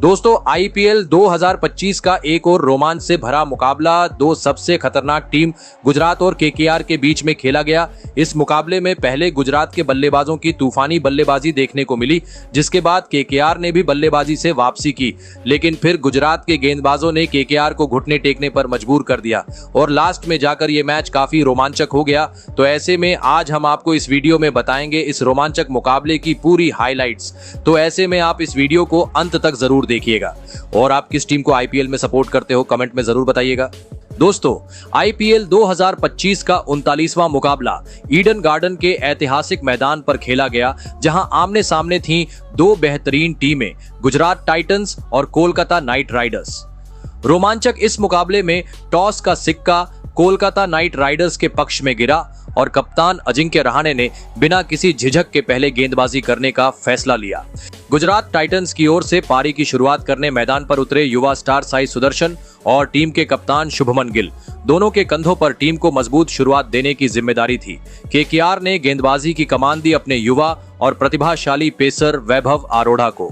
दोस्तों आईपीएल 2025 का एक और रोमांच से भरा मुकाबला दो सबसे खतरनाक टीम गुजरात और केकेआर के बीच में खेला गया। इस मुकाबले में पहले गुजरात के बल्लेबाजों की तूफानी बल्लेबाजी देखने को मिली, जिसके बाद केकेआर ने भी बल्लेबाजी से वापसी की, लेकिन फिर गुजरात के गेंदबाजों ने केकेआर को घुटने टेकने पर मजबूर कर दिया और लास्ट में जाकर ये मैच काफी रोमांचक हो गया। तो ऐसे में आज हम आपको इस वीडियो में बताएंगे इस रोमांचक मुकाबले की पूरी हाइलाइट्स। तो ऐसे में आप इस वीडियो को अंत तक जरूर देखिएगा और आप किस टीम को आईपीएल में सपोर्ट करते हो कमेंट में जरूर बताइएगा। दोस्तों आईपीएल 2025 का 39वां मुकाबला ईडन गार्डन के ऐतिहासिक मैदान पर खेला गया, जहां आमने सामने थीं दो बेहतरीन टीमें, गुजरात टाइटंस और कोलकाता नाइट राइडर्स। रोमांचक इस मुकाबले में टॉस का सिक्का कोलकाता नाइट राइडर्स के पक्ष में गिरा और कप्तान अजिंक्य रहाणे ने बिना किसी झिझक के पहले गेंदबाजी करने का फैसला लिया। गुजरात टाइटंस की ओर से पारी की शुरुआत करने मैदान पर उतरे युवा स्टार साई सुदर्शन और टीम के कप्तान शुभमन गिल। दोनों के कंधों पर टीम को मजबूत शुरुआत देने की जिम्मेदारी थी। केकेआर ने गेंदबाजी की कमान दी अपने युवा और प्रतिभाशाली पेसर वैभव अरोड़ा को।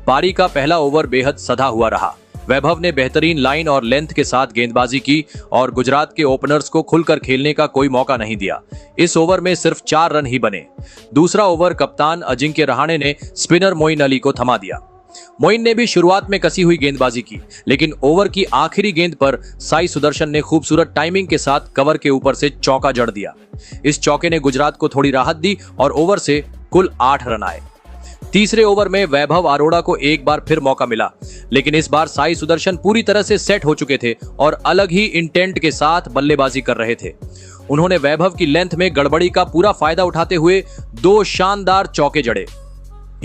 पारी का पहला ओवर बेहद सधा हुआ रहा। वैभव ने बेहतरीन लाइन और लेंथ के साथ गेंदबाजी की और गुजरात के ओपनर्स को खुलकर खेलने का कोई मौका नहीं दिया। इस ओवर में सिर्फ 4 रन ही बने। दूसरा ओवर कप्तान अजिंक्य रहाणे ने स्पिनर मोइन अली को थमा दिया। मोइन ने भी शुरुआत में कसी हुई गेंदबाजी की, लेकिन ओवर की आखिरी गेंद पर साई सुदर्शन ने खूबसूरत टाइमिंग के साथ कवर के ऊपर से चौका जड़ दिया। इस चौके ने गुजरात को थोड़ी राहत दी और ओवर से कुल 8 रन आए। तीसरे ओवर में वैभव अरोड़ा को एक बार फिर मौका मिला, लेकिन इस बार साई सुदर्शन पूरी तरह से सेट हो चुके थे और अलग ही इंटेंट के साथ बल्लेबाजी कर रहे थे। उन्होंने वैभव की लेंथ में गड़बड़ी का पूरा फायदा उठाते हुए 2 शानदार चौके जड़े।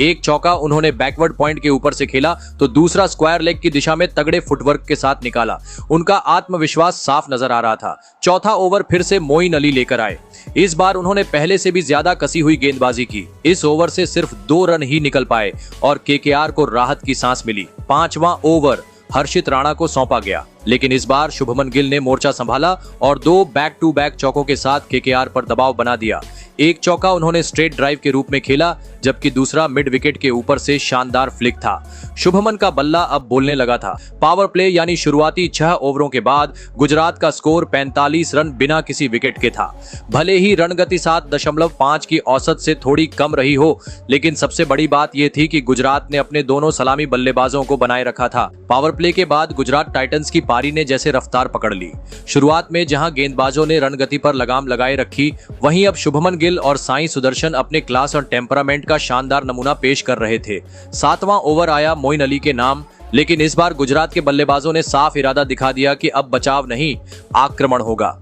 एक चौका उन्होंने बैकवर्ड पॉइंट के ऊपर से खेला तो दूसरा स्क्वायर लेग की दिशा में तगड़े फुटवर्क के साथ निकाला। उनका आत्मविश्वास साफ नजर आ रहा था। चौथा ओवर फिर से मोइन अली लेकर आए। इस बार उन्होंने पहले से भी ज्यादा कसी हुई गेंदबाजी की। इस ओवर से सिर्फ 2 रन ही निकल पाए और केकेआर को राहत की सांस मिली। 5वां ओवर हर्षित राणा को सौंपा गया, लेकिन इस बार शुभमन गिल ने मोर्चा संभाला और 2 बैक टू बैक चौकों के साथ केकेआर पर दबाव बना दिया। एक चौका उन्होंने स्ट्रेट ड्राइव के रूप में खेला, जबकि दूसरा मिड विकेट के ऊपर से शानदार फ्लिक था। शुभमन का बल्ला अब बोलने लगा था। पावर प्ले यानी शुरुआती 6 ओवरों के बाद गुजरात का स्कोर 45 रन बिना किसी विकेट के था। भले ही रन गति 7.5 की औसत से थोड़ी कम रही हो, लेकिन सबसे बड़ी बात यह थी कि गुजरात ने अपने दोनों सलामी बल्लेबाजों को बनाए रखा था। पावर प्ले के बाद गुजरात टाइटंस की पारी ने जैसे रफ्तार पकड़ ली। शुरुआत में जहां गेंदबाजों ने रन गति पर लगाम लगाए रखी, वहीं अब शुभमन गिल और साई सुदर्शन अपने क्लास और टेम्परामेंट का शानदार नमूना पेश कर रहे थे। 7वां ओवर आया मोइन अली के नाम, लेकिन इस बार गुजरात के बल्लेबाजों ने साफ इरादा दिखा दिया कि अब बचाव नहीं, आक्रमण होगा।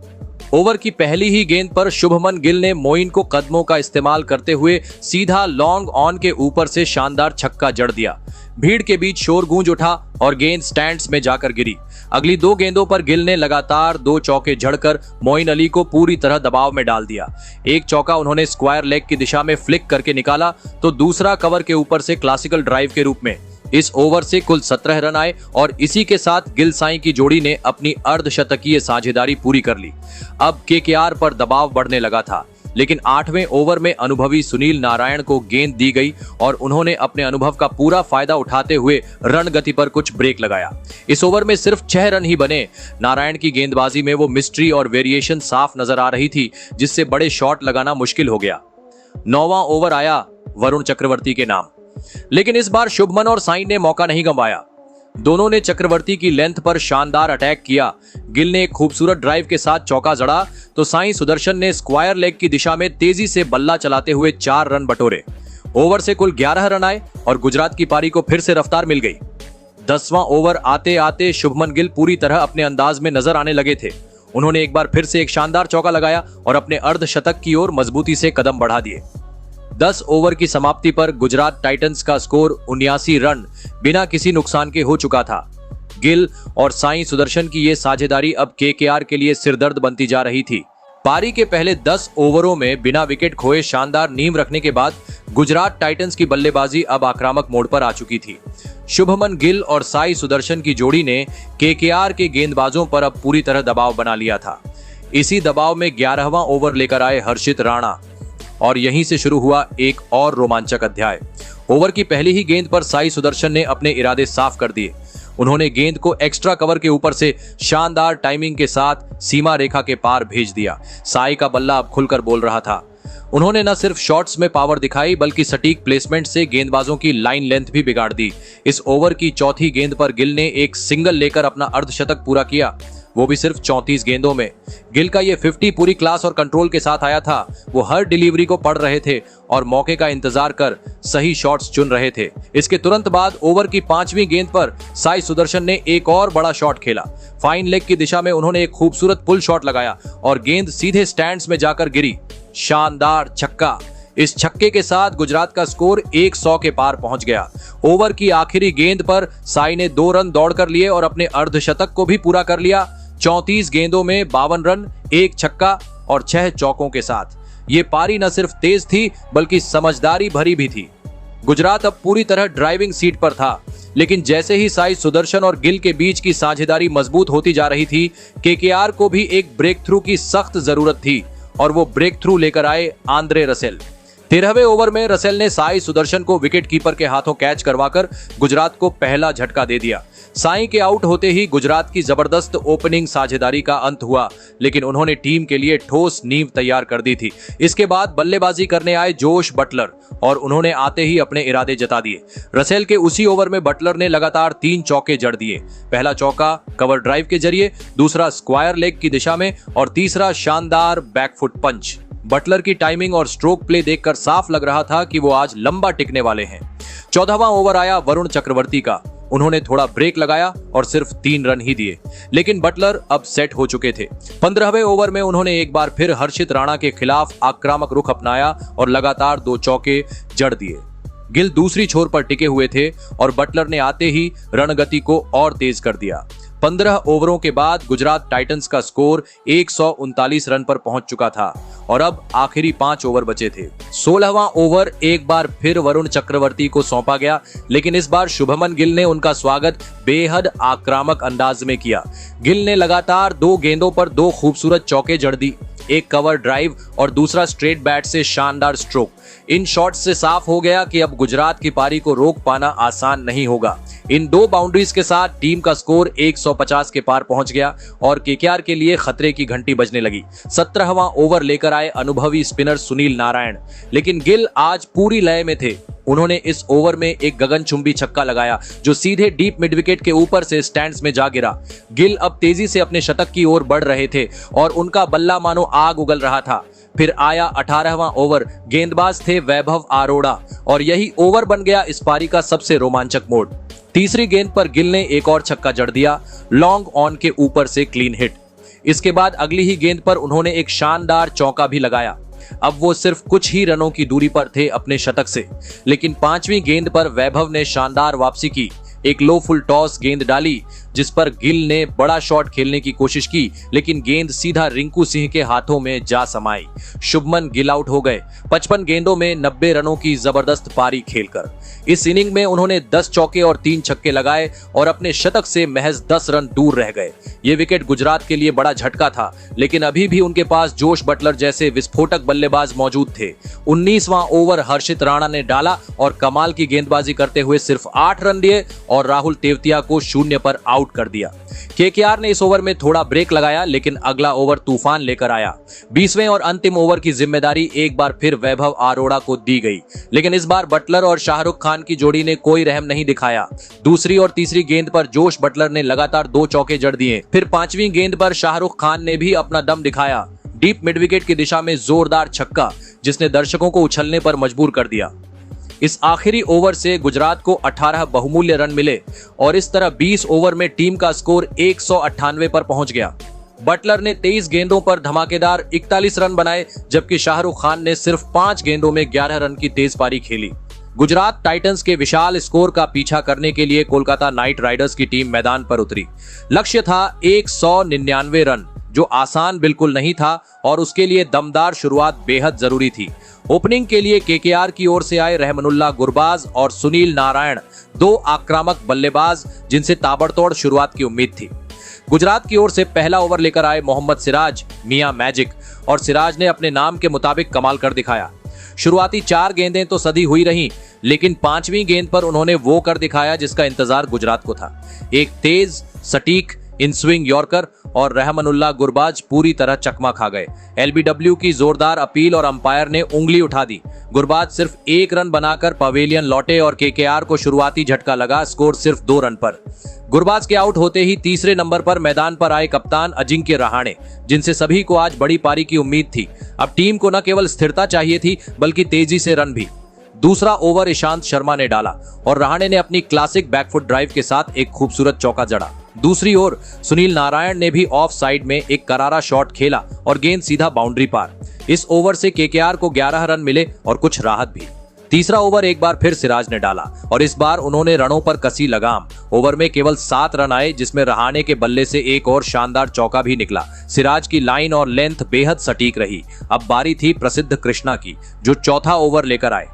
ओवर की पहली ही गेंद पर शुभमन गिल ने मोइन को कदमों का इस्तेमाल करते हुए सीधा लॉन्ग ऑन के ऊपर से शानदार छक्का जड़ दिया। भीड़ के बीच शोर गूंज उठा और गेंद स्टैंड्स में जाकर गिरी। अगली 2 गेंदों पर गिल ने लगातार 2 चौके जड़कर मोइन अली को पूरी तरह दबाव में डाल दिया। एक चौका उन्होंने स्क्वायर लेग की दिशा में फ्लिक करके निकाला तो दूसरा कवर के ऊपर से क्लासिकल ड्राइव के रूप में। इस ओवर से कुल 17 रन आए और इसी के साथ गिल साई की जोड़ी ने अपनी अर्धशतकीय साझेदारी पूरी कर ली। अब केकेआर पर दबाव बढ़ने लगा था, लेकिन 8वें ओवर में अनुभवी सुनील नारायण को गेंद दी गई और उन्होंने अपने अनुभव का पूरा फायदा उठाते हुए रन गति पर कुछ ब्रेक लगाया। इस ओवर में सिर्फ 6 रन ही बने। नारायण की गेंदबाजी में वो मिस्ट्री और वेरिएशन साफ नजर आ रही थी, जिससे बड़े शॉट लगाना मुश्किल हो गया। 9वां ओवर आया वरुण चक्रवर्ती के नाम, लेकिन इस बार शुभमन और साई ने मौका नहीं गंवाया। दोनों ने चक्रवर्ती की लेंथ पर शानदार अटैक किया। गिल ने एक खूबसूरत ड्राइव के साथ चौका जड़ा तो साई सुदर्शन ने स्क्वायर लेग की दिशा में तेजी से बल्ला चलाते हुए 4 रन बटोरे। ओवर से कुल 11 रन आए और गुजरात की पारी को फिर से रफ्तार मिल गई। 10वां ओवर आते आते शुभमन गिल पूरी तरह अपने अंदाज में नजर आने लगे थे। उन्होंने एक बार फिर से एक शानदार चौका लगाया और अपने अर्धशतक की ओर मजबूती से कदम बढ़ा दिए। 10 ओवर की समाप्ति पर गुजरात टाइटंस का स्कोर 79 रन बिना किसी नुकसान के हो चुका था। गिल और साई सुदर्शन की ये साझेदारी अब केकेआर के लिए सिरदर्द बनती जा रही थी। पारी के पहले 10 ओवरों में बिना विकेट खोए शानदार नींव रखने के बाद गुजरात टाइटंस की बल्लेबाजी अब आक्रामक मोड पर आ चुकी थी। शुभमन गिल और साई सुदर्शन की जोड़ी ने केकेआर के गेंदबाजों पर अब पूरी तरह दबाव बना लिया था। इसी दबाव में 11वां ओवर लेकर आए हर्षित राणा। और यहीं से शुरू हुआ एक और रोमांचक अध्याय। ओवर की पहली ही गेंद पर साई सुदर्शन ने अपने इरादे साफ कर दिए। उन्होंने गेंद को एक्स्ट्रा कवर के ऊपर से शानदार टाइमिंग के साथ सीमा रेखा के पार भेज दिया। साई का बल्ला अब खुलकर बोल रहा था। उन्होंने न सिर्फ शॉट्स में पावर दिखाई बल्कि सटीक प्लेसमेंट से गेंदबाजों की लाइन लेंथ भी बिगाड़ दी। इस ओवर की चौथी गेंद पर गिल ने एक सिंगल लेकर अपना अर्धशतक पूरा किया, वो भी सिर्फ 34 गेंदों में। गिल का ये 50 पूरी क्लास और कंट्रोल के साथ आया था। वो हर डिलीवरी को पढ़ रहे थे और मौके का इंतजार कर सही शॉट्स चुन रहे थे। इसके तुरंत बाद ओवर की 5वीं गेंद पर साई सुदर्शन ने एक और बड़ा शॉट खेला। फाइन लेग की दिशा में उन्होंने एक खूबसूरत पुल शॉट लगाया और गेंद सीधे स्टैंड्स में जाकर गिरी। शानदार छक्का। इस छक्के के साथ गुजरात का स्कोर 100 के पार पहुंच गया। ओवर की आखिरी गेंद पर साई ने 2 रन दौड़कर लिए और अपने अर्धशतक को भी पूरा कर लिया। 34 गेंदों में 52 रन, 1 छक्का और 6 चौकों के साथ ये पारी न सिर्फ तेज थी बल्कि समझदारी भरी भी थी। गुजरात अब पूरी तरह ड्राइविंग सीट पर था, लेकिन जैसे ही साई सुदर्शन और गिल के बीच की साझेदारी मजबूत होती जा रही थी, केकेआर को भी एक ब्रेक थ्रू की सख्त जरूरत थी और वो ब्रेक थ्रू लेकर आए आंद्रे रसेल। 13वें ओवर में रसेल ने साई सुदर्शन को विकेट कीपर के हाथों कैच करवाकर गुजरात को पहला झटका दे दिया। साई के आउट होते ही गुजरात की जबरदस्त ओपनिंग साझेदारी का अंत हुआ, लेकिन उन्होंने टीम के लिए ठोस नींव तैयार कर दी थी। इसके बाद बल्लेबाजी करने आए जोश बटलर और उन्होंने आते ही अपने इरादे जता दिए। रसेल के उसी ओवर में बटलर ने लगातार 3 चौके जड़ दिए। पहला चौका कवर ड्राइव के जरिए, दूसरा स्क्वायर लेग की दिशा में और तीसरा शानदार बैकफुट पंच। बटलर की टाइमिंग और स्ट्रोक प्ले देखकर साफ लग रहा था कि वो आज लंबा टिकने वाले हैं। 14वां ओवर आया वरुण चक्रवर्ती का। उन्होंने थोड़ा ब्रेक लगाया और सिर्फ 3 रन ही दिए, लेकिन बटलर अब सेट हो चुके थे। 15वें ओवर में उन्होंने एक बार फिर हर्षित राणा के खिलाफ आक्रामक रुख अपनाया और लगातार 2 चौके जड़ दिए। गिल दूसरी छोर पर टिके हुए थे और बटलर ने आते ही रणगति को और तेज कर दिया। 15 ओवरों के बाद गुजरात टाइटंस का स्कोर 139 रन पर पहुंच चुका था और अब आखिरी 5 ओवर बचे थे। 16वां ओवर एक बार फिर वरुण चक्रवर्ती को सौंपा गया, लेकिन इस बार शुभमन गिल ने उनका स्वागत बेहद आक्रामक अंदाज में किया। गिल ने लगातार 2 गेंदों पर 2 खूबसूरत चौके जड़ दी, एक कवर ड्राइव और दूसरा स्ट्रेट बैट से शानदार स्ट्रोक। इन शॉट्स से साफ हो गया कि अब गुजरात की पारी को रोक पाना आसान नहीं होगा। इन 2 बाउंड्रीज के साथ टीम का स्कोर 150 के पार पहुंच गया और केकेआर के लिए खतरे की घंटी बजने लगी। 17वां ओवर लेकर आए अनुभवी स्पिनर सुनील नारायण, लेकिन गिल आज पूरी लय में थे। उन्होंने इस ओवर में एक गगनचुंबी छक्का लगाया जो सीधे डीप मिड विकेट के ऊपर से स्टैंड्स में जा गिरा। गिल अब तेजी से अपने शतक की ओर बढ़ रहे थे और उनका बल्ला मानो आग उगल रहा था। फिर आया 18वां ओवर। गेंदबाज थे वैभव अरोड़ा और यही ओवर बन गया इस पारी का सबसे रोमांचक मोड़। तीसरी गेंद पर गिल ने एक और छक्का जड़ दिया, लॉन्ग ऑन के ऊपर से क्लीन हिट। इसके बाद अगली ही गेंद पर उन्होंने एक शानदार चौका भी लगाया। अब वो सिर्फ कुछ ही रनों की दूरी पर थे अपने शतक से, लेकिन 5वीं गेंद पर वैभव ने शानदार वापसी की। एक लो फुल टॉस गेंद डाली जिस पर गिल ने बड़ा शॉट खेलने की कोशिश की, लेकिन गेंद सीधा रिंकू सिंह के हाथों में जा समाई। शुभमन गिल आउट हो गए 55 गेंदों में 90 रनों की जबरदस्त पारी खेलकर। इस इनिंग में उन्होंने 10 चौके और 3 छक्के लगाए और अपने शतक से महज 10 रन दूर रह गए। ये विकेट गुजरात के लिए बड़ा झटका था, लेकिन अभी भी उनके पास जोश बटलर जैसे विस्फोटक बल्लेबाज मौजूद थे। 19वां ओवर हर्षित राणा ने डाला और कमाल की गेंदबाजी करते हुए सिर्फ 8 रन दिए और राहुल तेवतिया को 0 पर आउट कर दिया। केकेआर ने इस ओवर में थोड़ा ब्रेक लगाया, लेकिन अगला ओवर तूफान लेकर आया। 20वें और अंतिम ओवर की जिम्मेदारी एक बार फिर वैभव अरोड़ा को दी गई, लेकिन इस बार बटलर और शाहरुख खान की जोड़ी ने कोई रहम नहीं दिखाया। दूसरी और तीसरी गेंद पर जोश बटलर ने लगातार 2 चौके जड़ दिए। फिर 5वीं गेंद पर शाहरुख खान ने भी अपना दम दिखाया, डीप मिड विकेट की दिशा में जोरदार छक्का जिसने दर्शकों को उछलने पर मजबूर कर दिया। इस आखिरी ओवर से गुजरात को 18 बहुमूल्य रन मिले और इस तरह 20 ओवर में टीम का स्कोर 198 पर पहुंच गया। बटलर ने 23 गेंदों पर धमाकेदार 41 रन बनाए, जबकि शाहरुख खान ने सिर्फ 5 गेंदों में 11 रन की तेज पारी खेली। गुजरात टाइटंस के विशाल स्कोर का पीछा करने के लिए कोलकाता नाइट राइडर्स की टीम मैदान पर उतरी। लक्ष्य था 199 रन, जो आसान बिल्कुल नहीं था और उसके लिए दमदार शुरुआत बेहद जरूरी थी। ओपनिंग के लिए केकेआर की ओर से आए रहमनुल्लाह गुरबाज और सुनील नारायण 2 आक्रामक बल्लेबाज जिनसे ताबड़तोड़ शुरुआत की उम्मीद थी। गुजरात की ओर से पहला ओवर लेकर आए मोहम्मद सिराज, मियां मैजिक, और सिराज ने अपने नाम के मुताबिक कमाल कर दिखाया। शुरुआती 4 गेंदें तो सदी हुई रहीं, लेकिन 5वीं गेंद पर उन्होंने वो कर दिखाया जिसका इंतजार गुजरात को था। एक तेज, सटीक इन स्विंग यॉर्कर और रहमानुल्लाह गुरबाज पूरी तरह चकमा खा गए। एलबीडब्ल्यू की जोरदार अपील और अंपायर ने उंगली उठा दी। गुरबाज सिर्फ 1 रन बनाकर पवेलियन लौटे और केकेआर को शुरुआती झटका लगा, स्कोर सिर्फ 2 रन पर। गुरबाज के आउट होते ही तीसरे नंबर पर मैदान पर आए कप्तान अजिंक्य रहाणे, जिनसे सभी को आज बड़ी पारी की उम्मीद थी। अब टीम को न केवल स्थिरता चाहिए थी बल्कि तेजी से रन भी। दूसरा ओवर ईशांत शर्मा ने डाला और रहाणे ने अपनी क्लासिक बैकफुट ड्राइव के साथ एक खूबसूरत चौका जड़ा। दूसरी ओर सुनील नारायण ने भी ऑफ साइड में एक करारा शॉट खेला और गेंद सीधा बाउंड्री पार। इस ओवर से केकेआर को 11 रन मिले और कुछ राहत भी। तीसरा ओवर एक बार फिर सिराज ने डाला और इस बार उन्होंने रनों पर कसी लगाम। ओवर में केवल 7 रन आए, जिसमें रहाणे के बल्ले से एक और शानदार चौका भी निकला। सिराज की लाइन और लेंथ बेहद सटीक रही। अब बारी थी प्रसिद्ध कृष्णा की, जो चौथा ओवर लेकर आए।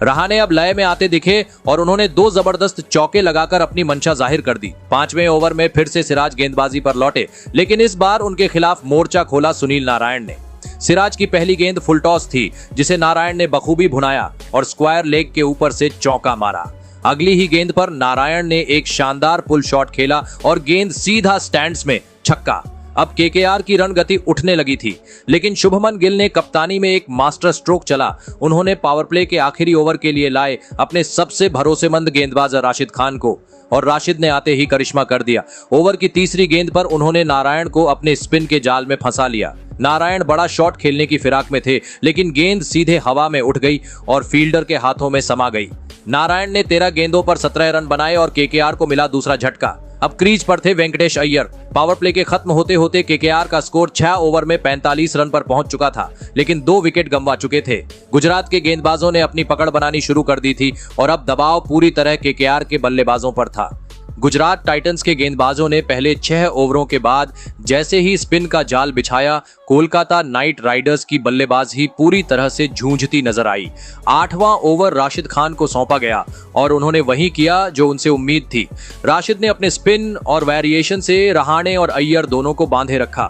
रहाणे अब लय में आते दिखे और उन्होंने 2 जबरदस्त चौके लगाकर अपनी मंशा जाहिर कर दी। 5वें ओवर में फिर से सिराज गेंदबाजी पर लौटे, लेकिन इस बार उनके खिलाफ मोर्चा खोला सुनील नारायण ने। सिराज की पहली गेंद फुल टॉस थी, जिसे नारायण ने बखूबी भुनाया और स्क्वायर लेग के ऊपर से चौका मारा। अगली ही गेंद पर नारायण ने एक शानदार पुल शॉट खेला और गेंद सीधा स्टैंड्स में, छक्का। अब केकेआर की रन गति उठने लगी थी, लेकिन शुभमन गिल ने कप्तानी में एक मास्टर स्ट्रोक चला। उन्होंने पावर प्ले के आखिरी ओवर के लिए लाए अपने सबसे भरोसेमंद गेंदबाज राशिद खान को, और राशिद ने आते ही करिश्मा कर दिया। ओवर की तीसरी गेंद पर उन्होंने नारायण को अपने स्पिन के जाल में फंसा लिया। नारायण बड़ा शॉट खेलने की फिराक में थे, लेकिन गेंद सीधे हवा में उठ गई और फील्डर के हाथों में समा गई। नारायण ने 13 गेंदों पर 17 रन बनाए और केकेआर को मिला दूसरा झटका। अब क्रीज पर थे वेंकटेश अय्यर। पावर प्ले के खत्म होते होते केकेआर का स्कोर 6 ओवर में 45 रन पर पहुंच चुका था, लेकिन 2 विकेट गंवा चुके थे। गुजरात के गेंदबाजों ने अपनी पकड़ बनानी शुरू कर दी थी और अब दबाव पूरी तरह केकेआर के बल्लेबाजों पर था। गुजरात टाइटंस के गेंदबाजों ने पहले 6 ओवरों के बाद जैसे ही स्पिन का जाल बिछाया, कोलकाता नाइट राइडर्स की बल्लेबाजी पूरी तरह से जूझती नजर आई। 8वां ओवर राशिद खान को सौंपा गया और उन्होंने वही किया जो उनसे उम्मीद थी। राशिद ने अपने स्पिन और वेरिएशन से रहाणे और अय्यर दोनों को बांधे रखा।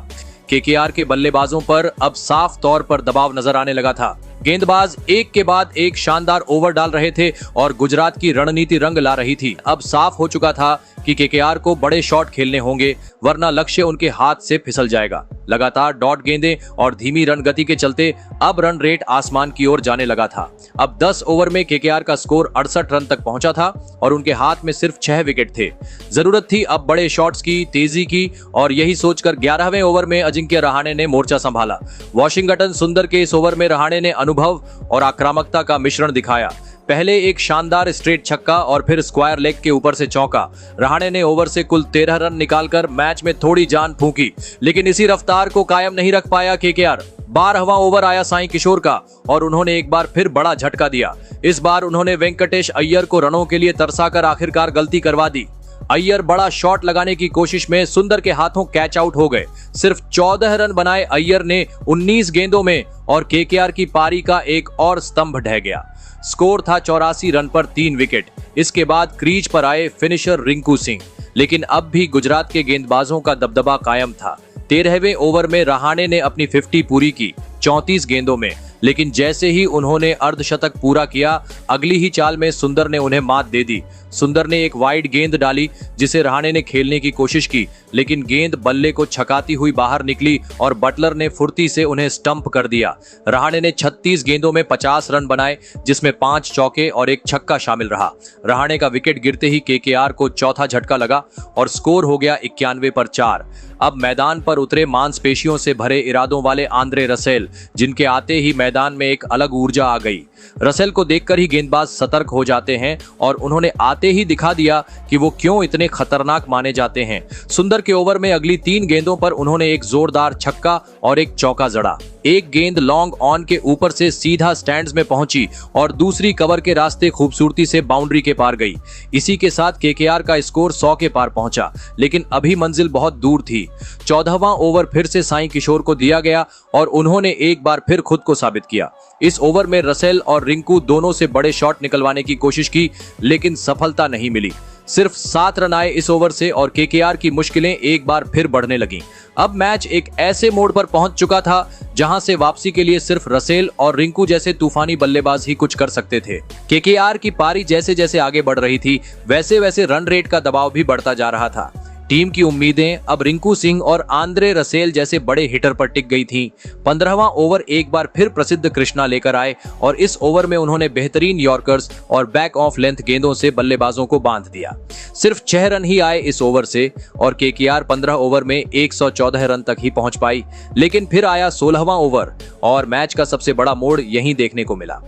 केकेआर के बल्लेबाजों पर अब साफ तौर पर दबाव नजर आने लगा था। गेंदबाज एक के बाद एक शानदार ओवर डाल रहे थे और गुजरात की रणनीति रंग ला रही थी। अब साफ हो चुका था कि केकेआर को बड़े शॉट खेलने होंगे, वरना लक्ष्य उनके हाथ से फिसल जाएगा। लगातार डॉट गेंदें और धीमी रन गति के चलते अब रन रेट आसमान की ओर जाने लगा था। अब 10 ओवर में केकेआर का स्कोर 68 रन तक पहुंचा था और उनके हाथ में सिर्फ 6 विकेट थे। जरूरत थी अब बड़े शॉट्स की, तेजी की, और यही सोचकर 11वें ओवर में अजिंक्य रहाणे ने मोर्चा संभाला। वॉशिंगटन सुंदर के इस ओवर में रहाणे ने अनुभव और आक्रामकता का मिश्रण दिखाया। पहले एक शानदार स्ट्रेट छक्का और फिर स्क्वायर लेग के ऊपर से चौका। रहाणे ने ओवर से कुल 13 रन निकालकर मैच में थोड़ी जान फूंकी, लेकिन इसी रफ्तार को कायम नहीं रख पाया केकेआर। 12वां ओवर आया साईं किशोर का और उन्होंने एक बार फिर बड़ा झटका दिया। इस बार उन्होंने वेंकटेश अय्यर को रनों के लिए तरसाकर आखिरकार गलती करवा दी। अय्यर बड़ा शॉट लगाने की कोशिश में सुंदर के हाथों कैच आउट हो गए। सिर्फ 14 रन बनाए अय्यर ने 19 गेंदों में और केकेआर की पारी का एक और स्तंभ ढह गया। स्कोर था 84 रन पर 3 विकेट। इसके बाद क्रीज पर आए फिनिशर रिंकू सिंह, लेकिन अब भी गुजरात के गेंदबाजों का दबदबा कायम था। 13वें ओवर में रहाणे ने अपनी 50 पूरी की 34 गेंदों में, लेकिन जैसे ही उन्होंने अर्धशतक पूरा किया, अगली ही चाल में सुंदर ने उन्हें मात दे दी। सुंदर ने एक वाइड गेंद डाली जिसे रहाणे ने खेलने की कोशिश की, लेकिन गेंद बल्ले को छकाती हुई बाहर निकली और बटलर ने फुर्ती से उन्हें स्टंप कर दिया। रहाणे ने 36 गेंदों में 50 रन बनाए, जिसमें 5 चौके और एक छक्का शामिल रहा। रहाणे का विकेट गिरते ही केकेआर को चौथा झटका लगा और स्कोर हो गया 91 पर 4। अब मैदान पर उतरे मांसपेशियों से भरे इरादों वाले आंद्रे रसेल, जिनके आते ही मैदान में एक अलग ऊर्जा आ गई। रसेल को देखकर ही गेंदबाज सतर्क हो जाते हैं और उन्होंने आते ही दिखा दिया कि वो क्यों इतने खतरनाक माने जाते हैं। सुंदर के ओवर में अगली 3 गेंदों पर उन्होंने एक जोरदार छक्का और एक चौका जड़ा। एक गेंद लॉन्ग ऑन के ऊपर से सीधा स्टैंड्स में पहुंची और दूसरी कवर के रास्ते खूबसूरती से बाउंड्री के पार गई। इसी के साथ केकेआर का स्कोर 100 के पार पहुंचा, लेकिन अभी मंजिल बहुत दूर थी। 14वां ओवर फिर से साईं किशोर को दिया गया और उन्होंने एक बार फिर खुद को साबित किया। इस ओवर में रसेल और रिंकू दोनों से बड़े शॉट निकलवाने की कोशिश की, लेकिन सफलता नहीं मिली। सिर्फ 7 रन आए इस ओवर से और केकेआर की मुश्किलें एक बार फिर बढ़ने लगीं। अब मैच एक ऐसे मोड़ पर पहुंच चुका था जहां से वापसी के लिए सिर्फ रसेल और रिंकू जैसे तूफानी बल्लेबाज ही कुछ कर सकते थे। केकेआर की पारी जैसे जैसे आगे बढ़ रही थी, वैसे वैसे रन रेट का दबाव भी बढ़ता जा रहा था। टीम की उम्मीदें अब रिंकू सिंह और आंद्रे रसेल जैसे बड़े हिटर पर टिक गई थीं। 15वां ओवर एक बार फिर प्रसिद्ध कृष्णा लेकर आए और इस ओवर में उन्होंने बेहतरीन यॉर्कर्स और बैक ऑफ लेंथ गेंदों से बल्लेबाजों को बांध दिया। सिर्फ 6 रन ही आए इस ओवर से और केकेआर 15 ओवर में 114 रन तक ही पहुंच पाई। लेकिन फिर आया 16वां ओवर और मैच का सबसे बड़ा मोड़ यहीं देखने को मिला।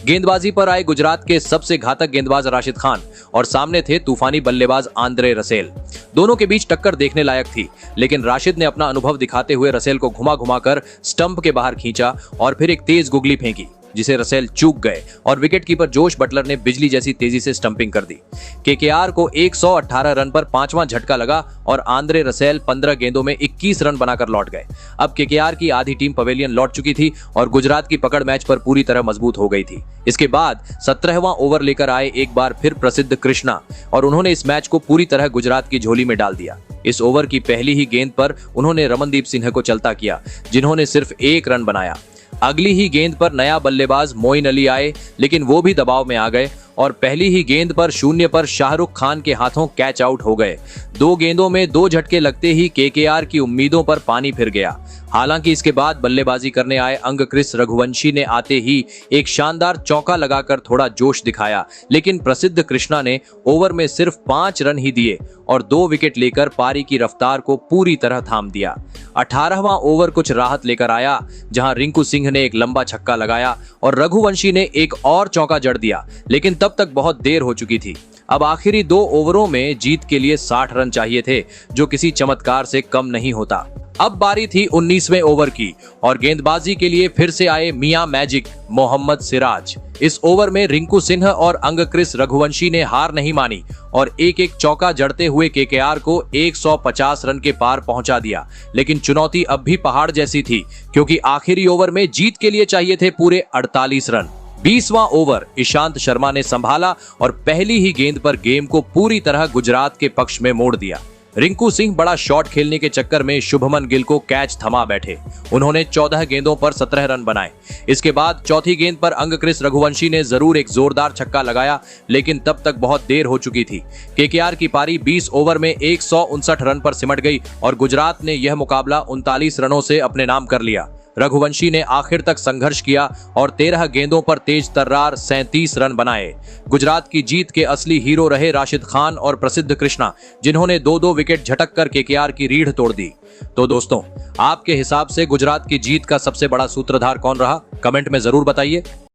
गेंदबाजी पर आए गुजरात के सबसे घातक गेंदबाज राशिद खान और सामने थे तूफानी बल्लेबाज आंद्रे रसेल। दोनों के बीच टक्कर देखने लायक थी, लेकिन राशिद ने अपना अनुभव दिखाते हुए रसेल को घुमा घुमा कर स्टंप के बाहर खींचा और फिर एक तेज गुगली फेंकी, जिसे रसेल चूक गए और विकेटकीपर जोश बटलर ने बिजली जैसी तेजी से स्टंपिंग कर दी। केकेआर को 118 रन पर 5वां झटका लगा और आंद्रे रसेल 15 गेंदों में 21 रन बनाकर लौट गए। अब केकेआर की आधी टीम पवेलियन लौट चुकी थी और गुजरात की पकड़ मैच पर पूरी तरह मजबूत हो गई थी। इसके बाद 17वां ओवर लेकर आए एक बार फिर प्रसिद्ध कृष्णा और उन्होंने इस मैच को पूरी तरह गुजरात की झोली में डाल दिया। इस ओवर की पहली ही गेंद पर उन्होंने रमनदीप सिन्हा को चलता किया, जिन्होंने सिर्फ 1 रन बनाया। अगली ही गेंद पर नया बल्लेबाज मोइन अली आए, लेकिन वो भी दबाव में आ गए और पहली ही गेंद पर शून्य पर शाहरुख खान के हाथों कैच आउट हो गए। 2 गेंदों में 2 झटके लगते ही केकेआर की उम्मीदों पर पानी फिर गया। हालांकि इसके बाद बल्लेबाजी करने आए अंगक्रिस रघुवंशी ने आते ही एक शानदार चौका लगाकर थोड़ा जोश दिखाया, लेकिन प्रसिद्ध कृष्णा ने ओवर में सिर्फ 5 रन ही दिए और 2 विकेट लेकर पारी की रफ्तार को पूरी तरह थाम दिया। 18वां ओवर कुछ राहत लेकर आया, जहां रिंकू सिंह ने एक लंबा छक्का लगाया और रघुवंशी ने एक और चौका जड़ दिया, लेकिन तब तक बहुत देर हो चुकी थी। अब आखिरी 2 ओवरों में जीत के लिए 60 रन चाहिए थे, जो किसी चमत्कार से कम नहीं होता। अब बारी थी 19वें ओवर की और गेंदबाजी के लिए फिर से आए मियां मैजिक मोहम्मद सिराज। इस ओवर में रिंकू सिंह और अंगक्रिस रघुवंशी ने हार नहीं मानी और एक एक चौका जड़ते हुए केकेआर को 150 रन के पार पहुंचा दिया। लेकिन चुनौती अब भी पहाड़ जैसी थी, क्योंकि आखिरी ओवर में जीत के लिए चाहिए थे पूरे 48 रन। 20वां ओवर ईशांत शर्मा ने संभाला और पहली ही गेंद पर गेम को पूरी तरह गुजरात के पक्ष में मोड़ दिया। रिंकू सिंह बड़ा शॉट खेलने के चक्कर में शुभमन गिल को कैच थमा बैठे। उन्होंने 14 गेंदों पर 17 रन बनाए। इसके बाद चौथी गेंद पर अंगक्रिस रघुवंशी ने जरूर एक जोरदार छक्का लगाया, लेकिन तब तक बहुत देर हो चुकी थी। केकेआर की पारी 20 ओवर में 159 रन पर सिमट गई और गुजरात ने यह मुकाबला 39 रनों से अपने नाम कर लिया। रघुवंशी ने आखिर तक संघर्ष किया और 13 गेंदों पर तेज तर्रार 37 रन बनाए। गुजरात की जीत के असली हीरो रहे राशिद खान और प्रसिद्ध कृष्णा, जिन्होंने 2-2 विकेट झटक कर केकेआर की रीढ़ तोड़ दी। तो दोस्तों, आपके हिसाब से गुजरात की जीत का सबसे बड़ा सूत्रधार कौन रहा? कमेंट में जरूर बताइए।